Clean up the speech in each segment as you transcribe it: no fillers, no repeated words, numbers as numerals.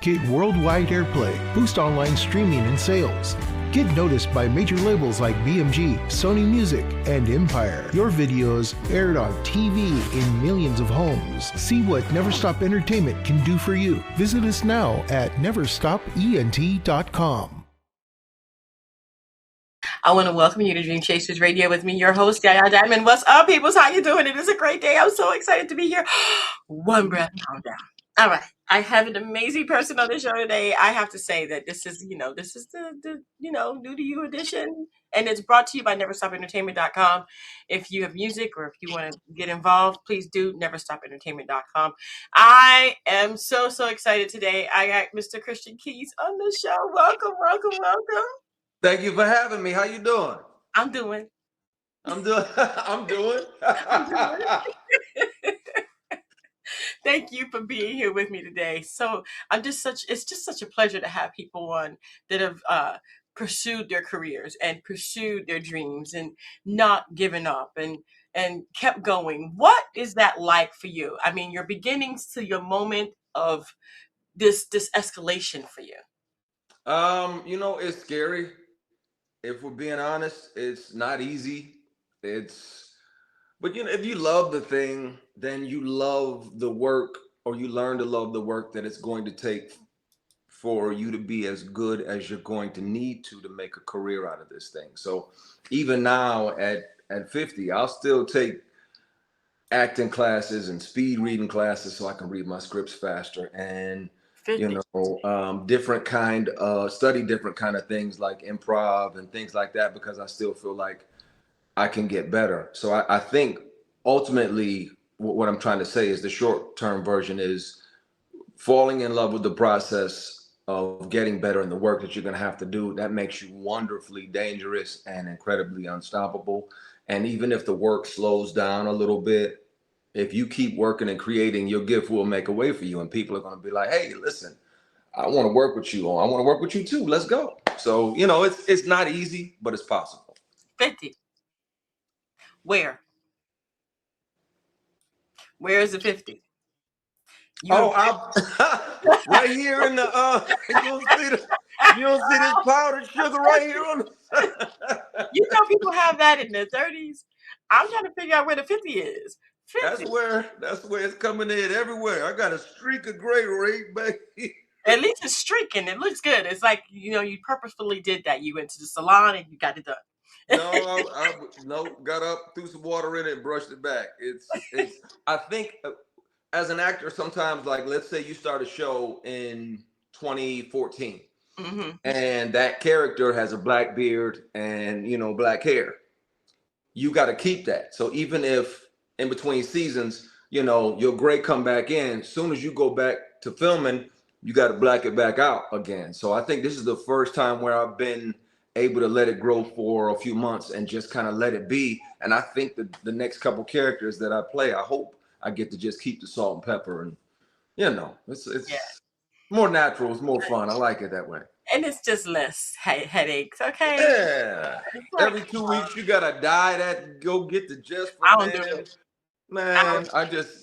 Get worldwide airplay, boost online streaming and sales. Get noticed by major labels like BMG, Sony Music, and Empire. Your videos aired on TV in millions of homes. See what Never Stop Entertainment can do for you. Visit us now at neverstopent.com. I want to welcome you to Dream Chasers Radio with me, your host, Yaya Diamond. What's up, peoples? How you doing? It is a great day. I'm so excited to be here. One breath, calm down. All right. I have an amazing person on the show today. I have to say that this is the new to you edition. And it's brought to you by neverstopentertainment.com. If you have music or if you want to get involved, please do neverstopentertainment.com. I am so excited today. I got Mr. Christian Keys on the show. Welcome. Thank you for having me. How you doing? I'm doing. I'm doing. I'm doing. Thank you for being here with me today. So it's just such a pleasure to have people on that have pursued their careers and pursued their dreams and not given up and kept going. What is that like for you? I mean, your beginnings to your moment of this escalation for you. It's scary. If we're being honest, it's not easy. But if you love the thing, then you love the work, or you learn to love the work that it's going to take for you to be as good as you're going to need to make a career out of this thing. So even now at 50, I'll still take acting classes and speed reading classes so I can read my scripts faster, and 50. different kind of study different kind of things like improv and things like that, because I still feel like I can get better. So I think ultimately what I'm trying to say is the short-term version is falling in love with the process of getting better in the work that you're going to have to do. That makes you wonderfully dangerous and incredibly unstoppable. And even if the work slows down a little bit, if you keep working and creating, your gift will make a way for you. And people are going to be like, hey, listen, I want to work with you. I want to work with you too. Let's go. So, it's not easy, but it's possible. 50. Where is the 50? Right here in the you don't see this powdered sugar right here on the people have that in their 30s. I'm trying to figure out where the 50 is. 50. That's where it's coming in everywhere. I got a streak of gray right back here. At least it's streaking. It looks good. It's like, you purposefully did that. You went to the salon and you got it done. No, got up, threw some water in it, and brushed it back. It's I think as an actor, sometimes, like, let's say you start a show in 2014, and that character has a black beard and black hair. You got to keep that. So even if in between seasons, your gray come back in, as soon as you go back to filming, you got to black it back out again. So I think this is the first time where I've been able to let it grow for a few months and just kind of let it be. And I think that the next couple characters that I play, I hope I get to just keep the salt and pepper, and it's more natural. It's more fun. I like it that way. And it's just less headaches. Okay. Yeah. Every 2 weeks you gotta dye that. Go get the just for I don't do it. Man,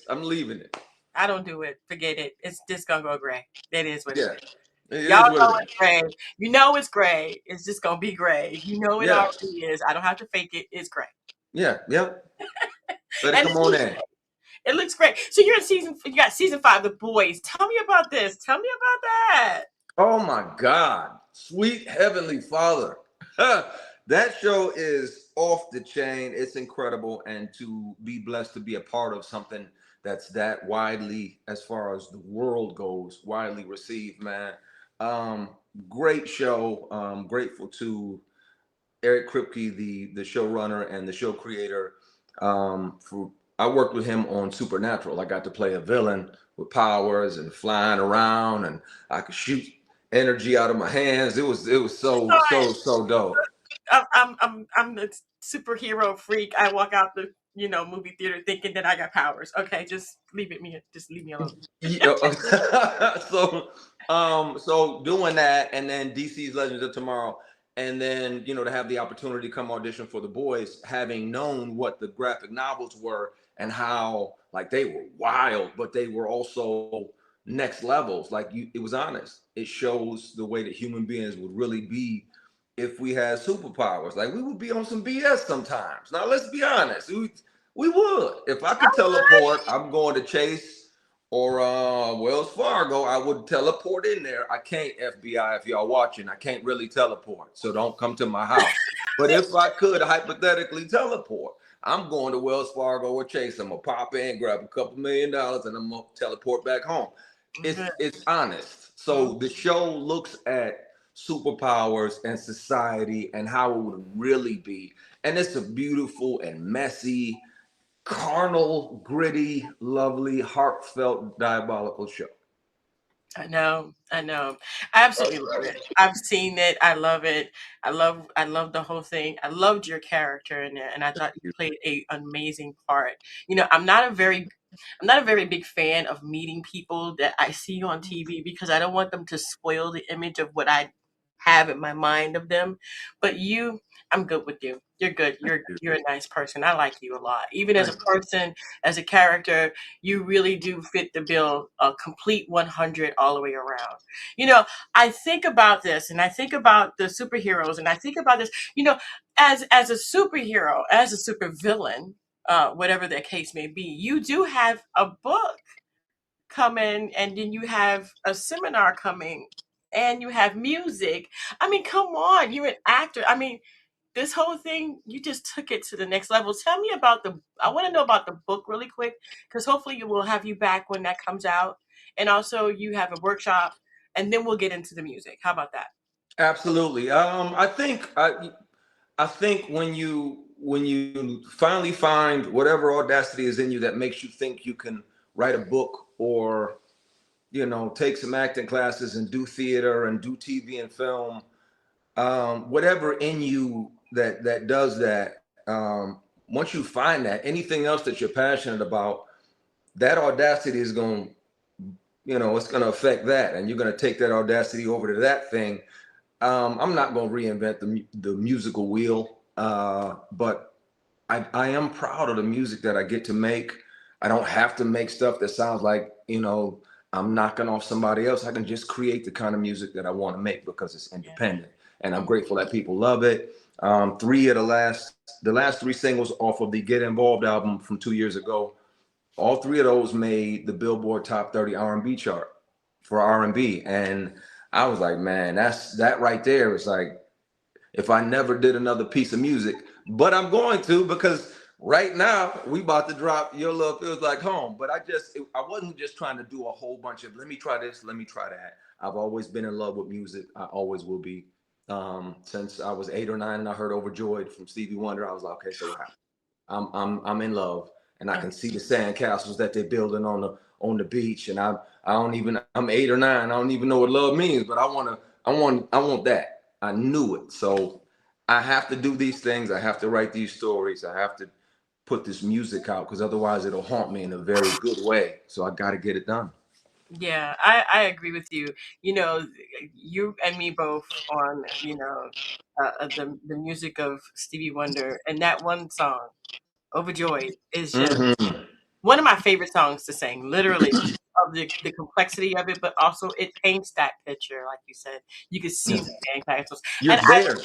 I'm leaving it. I don't do it. Forget it. It's just gonna go gray. It is what it is. It Y'all is know it's gray. You know it's gray. It's just gonna be gray. You know it already is. I don't have to fake it. It's gray. Yeah. Let it come on in. It looks great. So you got season 5, The Boys. Tell me about this. Tell me about that. Oh my God. Sweet Heavenly Father. That show is off the chain. It's incredible. And to be blessed to be a part of something that's that widely, as far as the world goes, widely received, man. Great show. Grateful to Eric Kripke, the showrunner and the show creator. I worked with him on Supernatural. I got to play a villain with powers and flying around, and I could shoot energy out of my hands. It was so dope. I'm the superhero freak. I walk out the movie theater thinking that I got powers. Okay, just leave me alone. So doing that, and then DC's Legends of Tomorrow, and then to have the opportunity to come audition for The Boys, having known what the graphic novels were and how, like, they were wild, but they were also next levels. Like it was honest. It shows the way that human beings would really be if we had superpowers. Like we would be on some BS sometimes. Now let's be honest. We would. If I could teleport, I'm going to Chase or Wells Fargo. I would teleport in there. I can't, FBI, if y'all watching. I can't really teleport, so don't come to my house. But if I could hypothetically teleport, I'm going to Wells Fargo or Chase. I'm gonna pop in, grab a couple $1,000,000, and I'm gonna teleport back home. It's honest. So the show looks at superpowers and society and how it would really be, and it's a beautiful and messy, carnal, gritty, lovely, heartfelt, diabolical show. I know, I know. I absolutely love it. I've seen it. I love it. I love the whole thing. I loved your character in it, and I thought you played a amazing part. You know, I'm not a very big fan of meeting people that I see on TV because I don't want them to spoil the image of what I have in my mind of them. But you, I'm good with you. You're good. You're a nice person. I like you a lot. Even as a person, as a character, you really do fit the bill, a complete 100 all the way around. You know, I think about this and I think about the superheroes and I think about this, you know, as a superhero, as a supervillain, whatever the case may be, you do have a book coming and then you have a seminar coming and you have music. I mean, come on, you're an actor. I mean, this whole thing, you just took it to the next level. Tell me about I want to know about the book really quick because hopefully you will have you back when that comes out. And also you have a workshop and then we'll get into the music. How about that? Absolutely. I think when you finally find whatever audacity is in you that makes you think you can write a book or take some acting classes and do theater and do TV and film, whatever in you that does that. Once you find that, anything else that you're passionate about, that audacity is going, it's going to affect that, and you're going to take that audacity over to that thing. I'm not going to reinvent the musical wheel, but I am proud of the music that I get to make. I don't have to make stuff that sounds like, I'm knocking off somebody else. I can just create the kind of music that I want to make because it's independent. And I'm grateful that people love it. Three of the last three singles off of the Get Involved album from 2 years ago, all three of those made the Billboard Top 30 R&B chart for R&B. And I was like, man, that right there is like, if I never did another piece of music, but I'm going to, because right now we about to drop Your Love Feels Like Home. But I wasn't just trying to do a whole bunch of, let me try this, let me try that. I've always been in love with music. I always will be. Since I was 8 or 9 and I heard Overjoyed from Stevie Wonder, I was like, okay, so what happened? I'm in love, and I can see the sandcastles that they're building on the beach. And I'm 8 or 9. I don't even know what love means, but I want that. I knew it. So I have to do these things. I have to write these stories. I have to put this music out because otherwise it'll haunt me in a very good way. So I got to get it done. Yeah, I agree with you. You know, you and me both on, the music of Stevie Wonder and that one song, Overjoyed, is just Mm-hmm. one of my favorite songs to sing, literally, of the complexity of it, but also it paints that picture, like you said. You can see Yeah. the sandcastles. You're And there.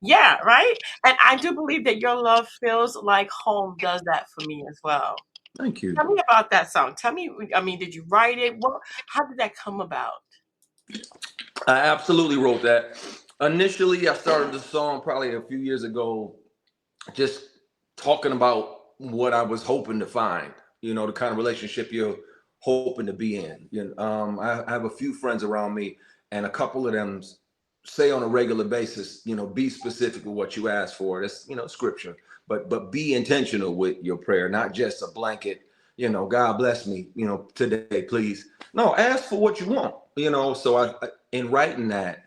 yeah, right? And I do believe that Your Love Feels Like Home does that for me as well. Thank you. Tell me about that song. Tell me, I mean, did you write it? How did that come about? I absolutely wrote that. Initially, I started the song probably a few years ago, just talking about what I was hoping to find, the kind of relationship you're hoping to be in. I have a few friends around me, and a couple of them say on a regular basis, be specific with what you ask for. That's, scripture, but be intentional with your prayer, not just a blanket, God bless me, today, please. No, ask for what you want, So in writing that,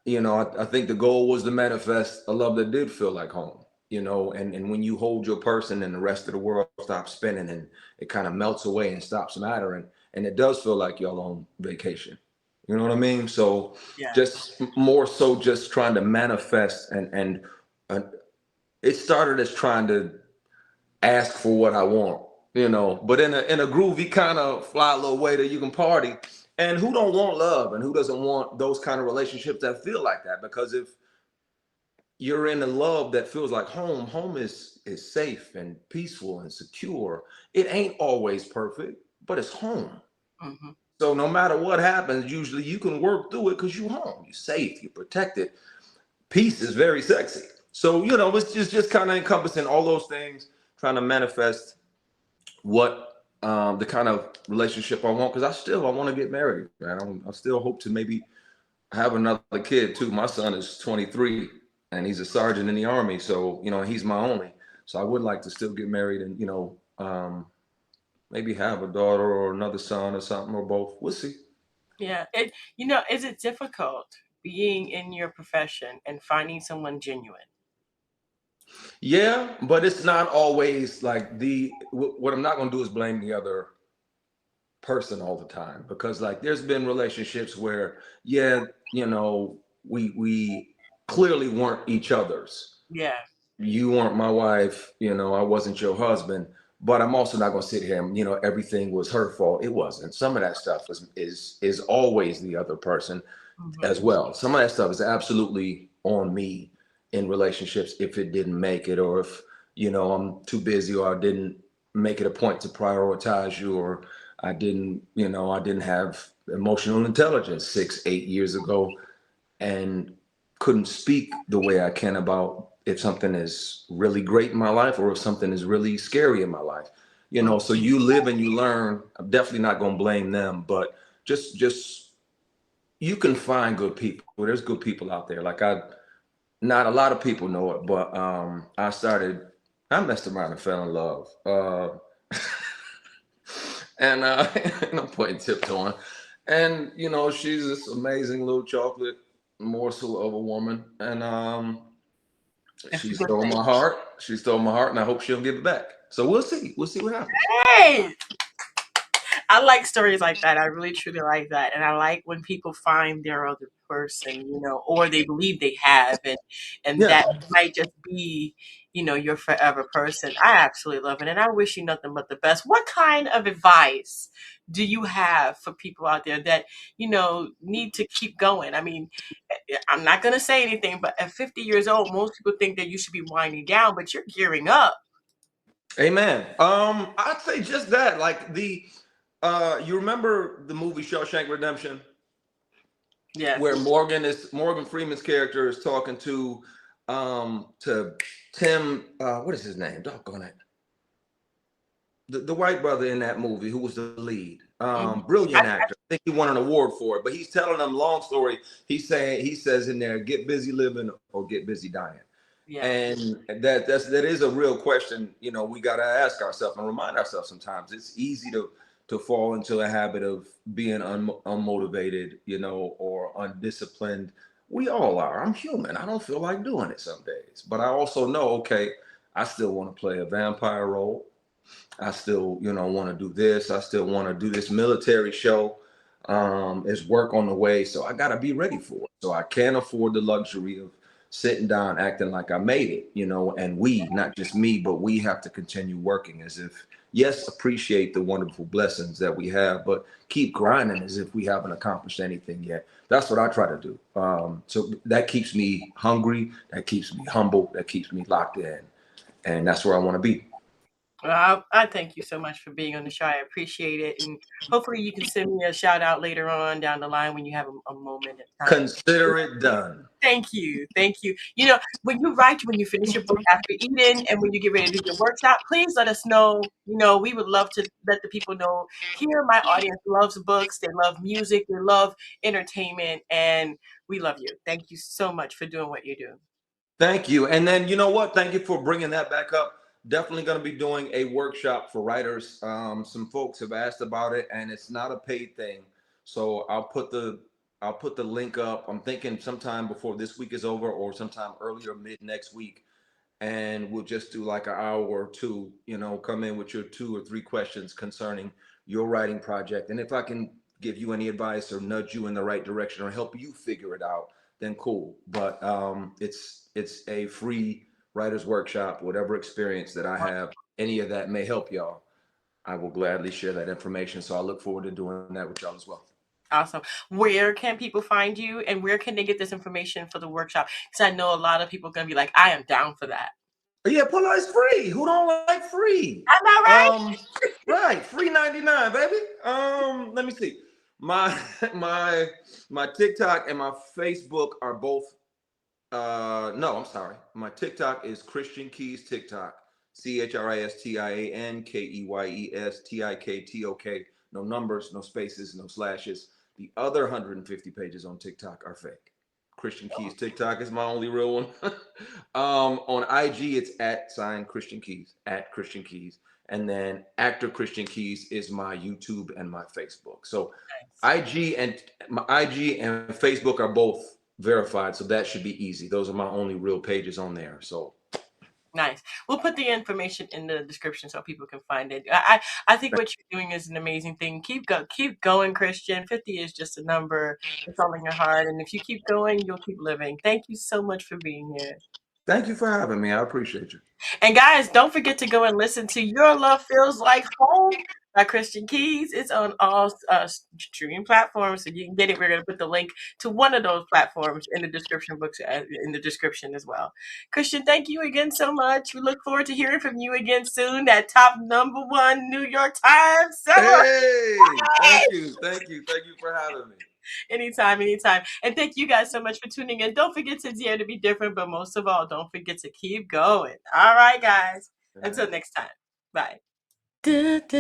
I think the goal was to manifest a love that did feel like home, and when you hold your person and the rest of the world stops spinning and it kind of melts away and stops mattering, and it does feel like you're on vacation. You know what I mean? So Yeah. just more so just trying to manifest and it started as trying to ask for what I want. but in a groovy kind of fly little way that you can party. And who don't want love, and who doesn't want those kind of relationships that feel like that? Because if you're in a love that feels like home, home is safe and peaceful and secure. It ain't always perfect, but it's home. Hmm. So no matter what happens, usually you can work through it because you're home, you're safe, you're protected. Peace is very sexy. So it's just kind of encompassing all those things, trying to manifest what the kind of relationship I want. Because I want to get married, man. I still hope to maybe have another kid too. My son is 23 and he's a sergeant in the army, so he's my only. So I would like to still get married and maybe have a daughter or another son or something or both. We'll see. Yeah. Is it difficult being in your profession and finding someone genuine? Yeah, but it's not always like what I'm not going to do is blame the other person all the time, because like there's been relationships where, yeah, we clearly weren't each other's. Yeah. You weren't my wife, I wasn't your husband. But I'm also not going to sit here and everything was her fault. It wasn't. Some of that stuff is always the other person Hmm. as well. Some of that stuff is absolutely on me in relationships, if it didn't make it, or if I'm too busy, or I didn't make it a point to prioritize you, or I didn't have emotional intelligence 6 8 years ago, and couldn't speak the way I can about if something is really great in my life or if something is really scary in my life. So you live and you learn. I'm definitely not going to blame them, but just you can find good people. There's good people out there. Like not a lot of people know it, but I messed around and fell in love. And no point in tiptoeing. And she's this amazing little chocolate morsel of a woman, and That's a she good stole thing. my heart. She stole my heart, and I hope she'll give it back. So we'll see. We'll see what happens. Hey, I like stories like that. I really truly like that. And I like when people find their other person, or they believe they have, and Yeah. that might just be, your forever person. I absolutely love it. And I wish you nothing but the best. What kind of advice do you have for people out there that, need to keep going? I mean, I'm not gonna say anything, but at 50 years old, most people think that you should be winding down, but you're gearing up. Amen. I'd say just that. Like you remember the movie Shawshank Redemption, Yes. where Morgan Freeman's character is talking to Tim, what is his name? Doggone it. The white brother in that movie who was the lead. Mhm. Brilliant actor. I think he won an award for it. But he's telling them, long story. He says in there, get busy living or get busy dying. Yeah. And that is a real question, we got to ask ourselves and remind ourselves sometimes. It's easy to fall into a habit of being unmotivated, or undisciplined. We all are. I'm human. I don't feel like doing it some days. But I also know, okay, I still want to play a vampire role. I still, want to do this. I still want to do this military show. There's work on the way, so I got to be ready for it. So I can't afford the luxury of sitting down, acting like I made it, and we, not just me, but we have to continue working as if, yes, appreciate the wonderful blessings that we have, but keep grinding as if we haven't accomplished anything yet. That's what I try to do. So that keeps me hungry, that keeps me humble, that keeps me locked in. And that's where I want to be. Well, I thank you so much for being on the show. I appreciate it. And hopefully you can send me a shout out later on down the line when you have a moment of time. Consider it done. Thank you. Thank you. When you finish your book after eating and when you get ready to do your workshop, please let us know. We would love to let the people know here my audience loves books, they love music, they love entertainment, and we love you. Thank you so much for doing what you do. Thank you. And then you know what? Thank you for bringing that back up. Definitely going to be doing a workshop for writers. Some folks have asked about it, and it's not a paid thing. So I'll put the link up. I'm thinking sometime before this week is over, or sometime earlier mid next week, and we'll just do like an hour or two. Come in with your 2 or 3 questions concerning your writing project, and if I can give you any advice or nudge you in the right direction or help you figure it out, then cool. But it's a free writers workshop. Whatever experience that I have, any of that may help y'all. I will gladly share that information. So I look forward to doing that with y'all as well. Awesome. Where can people find you, and where can they get this information for the workshop? Because I know a lot of people are going to be like, I am down for that. Yeah, pull is free. Who don't like free? I know, right? Right, free 99, baby. Let me see. My my TikTok and my Facebook are both no, I'm sorry. My TikTok is Christian Keys TikTok. ChristianKeyesTiktok. No numbers, no spaces, no slashes. The other 150 pages on TikTok are fake. Christian Keys TikTok is my only real one. On IG, it's @ Christian Keys, @Christian Keys. And then Actor Christian Keys is my YouTube and my Facebook. So IG and Facebook are both verified, so that should be easy. Those are my only real pages on there. So nice. We'll put the information in the description so people can find it. I think what you're doing is an amazing thing. Keep going, Christian. 50 is just a number. It's all in your heart, and if you keep going, you'll keep living. Thank you so much for being here. thank you for having me. I appreciate you. And guys, don't forget to go and listen to Your Love Feels Like Home by Christian Keys. It's on all streaming platforms, so you can get it. We're going to put the link to one of those platforms in the description in the description as well. Christian, thank you again so much. We look forward to hearing from you again soon. That top #1 New York Times seller. Hey, thank you for having me. Anytime. And thank you guys so much for tuning in. Don't forget to dare to be different, but most of all, don't forget to keep going. All right, guys. Until next time. Bye. Thank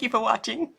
you for watching.